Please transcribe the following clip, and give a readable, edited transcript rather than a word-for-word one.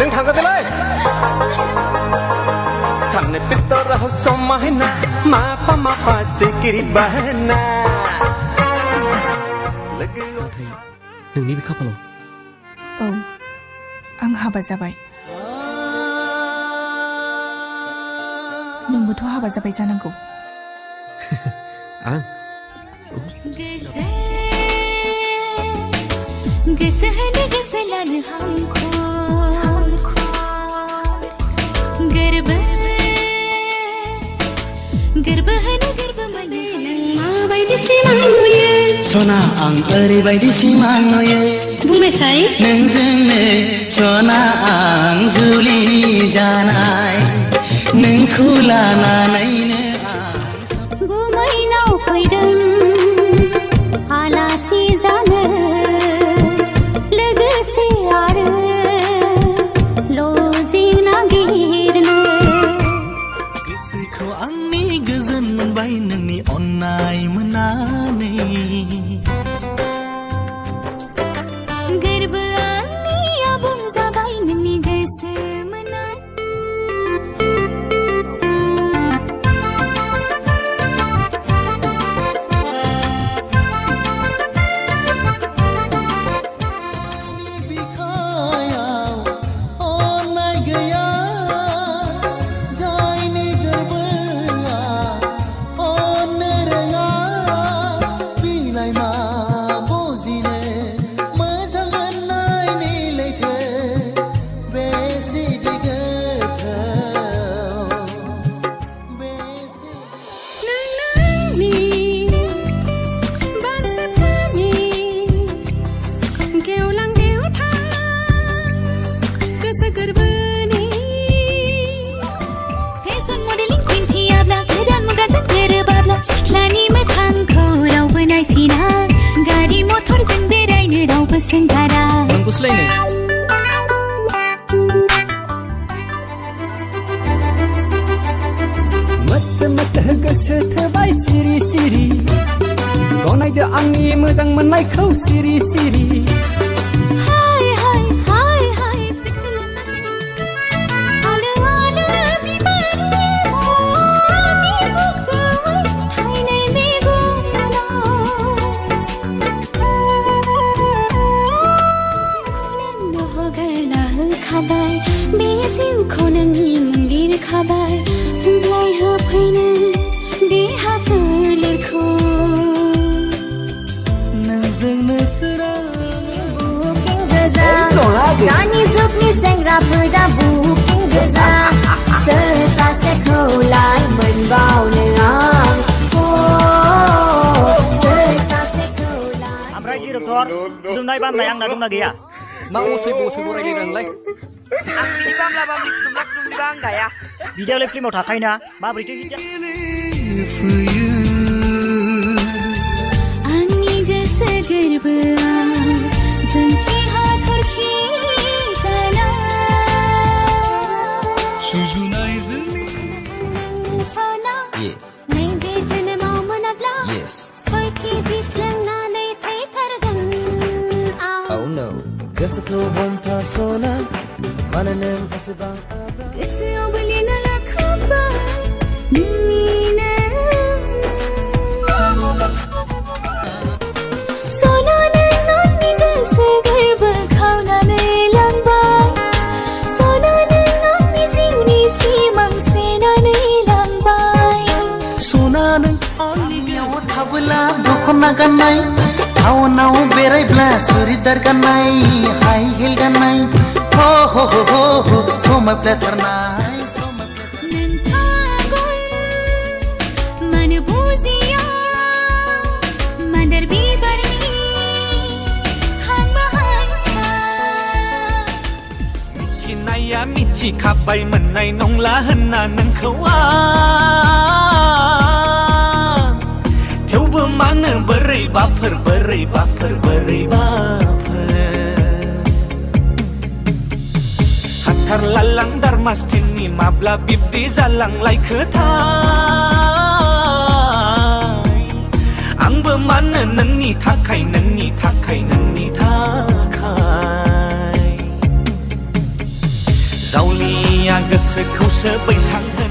नों थांगोनलाय थांनो पिक्चराव समायना माफा माफा सिखिरि बाहाना नाथाय नोंनि बे खाफालाव औ आं हाबा जाबाय नोंबोथ' हाबा जाबाय जानांगौ आं गोसो होनो गोसो लानो हांखौ गोरबो होनो गोरबो मोनो माबायदि सिमां नुयो सना आं ओरैबायदि सिमां नुयो बुंनायसाय नोंजोंनो सना आं जुलि जानाय नोंखौ लानानैनो गुमैनाव फैदों आलासि जानो लोगोसे आरो लजिं नागिरनो गोसोखौ आंनि गोजोन मोनबाय नोंनि अननाय मोननानै गोरबो आंनि आबुं जाबाय नोंनि गोसो मोननाय बिखायाव अननाय गैया जायनि गोरबोआ अननो रोङा बिलाइ मा बुजिनो मोजां मोननायनि लैथो बेसे गोथौ बेसे नोंनि बारसेफोरनि गेवलां गेवथां गोसो गोरबोनि फेशन मडेलिं दिन्थियाब्ला गोदान मुगाजों गोरोबाब्ला सिख्लानि मोखांखौ रावबो नायफिना गारि मथरजों बेरायनो रावबो सोंखारा नंगौसोलायनो मोत्तो मोत्तो गोसो थोबाय सिरि सिरि गनायदो आंनि मोजां मोननायखौ सिरि सिरि हाय हाय हाय हाय आलो आलो बिबारनि लाजि गुसुयै थायनाय मेगनाव नोंनो हगारना होखाबाय बे जिउखौ नोंनि मुं लिरखाबाय सुग्लाय होफैनो देहा सोलेरखौ नोंजोंनो सोरा बुकिं गोजा दानि जुगनि सेंग्राफोरा बुकिं गोजा सोर सासेखौ लाइ मोनबावनो आं सोर सासेखौ लाइ ओमफ्राय डिरेक्टर फुदुंनाय बामनाय आंना दंना गैया मा असै बसै रायलायग्रानोलाय आं बिदि बामला बामलि फुदुंलिबा आं गाया भिडिअ'लाय फिल्माव थाखायोना माबोरैथो आंनि गोसो गोरबोआ जोंखि हाथरखि जाना सुजुनायजों सना नैबे जोनोमाव मोनाब्ला सयथि बिस लोंनानै थैथारगोन आं Oh no गोसोखौ हमथा सना मानो नों एसेबां गोसोआव बोलिनो लाखाबाय नोंनिनो सना नों आंनि गोसो गोरबो खावनानै लांबाय सना नों आंनि जिउनि सिमां सेनानै लांबाय सना नों आंनियाव थाबोला दख'ना गाननाय टाउनाव बेरायब्ला सुरिदार गाननाय हाइ हिल गाननाय हो हो हो हो हो समायफ्लेथारनाय नोंथांगुन मानो बुजिया मादार बिबारनि हांमा हांसा मिथिनाया मिथिखाबाय मोननाय नंला होनना नोंखौ थेवबो मानो बोरैबाफोर हाथारलालां दारमास्टिननि माब्ला बिब्दि जालांलायखोथाय आंबो मानो नोंनि थाखाय खौसो खौसो बैसां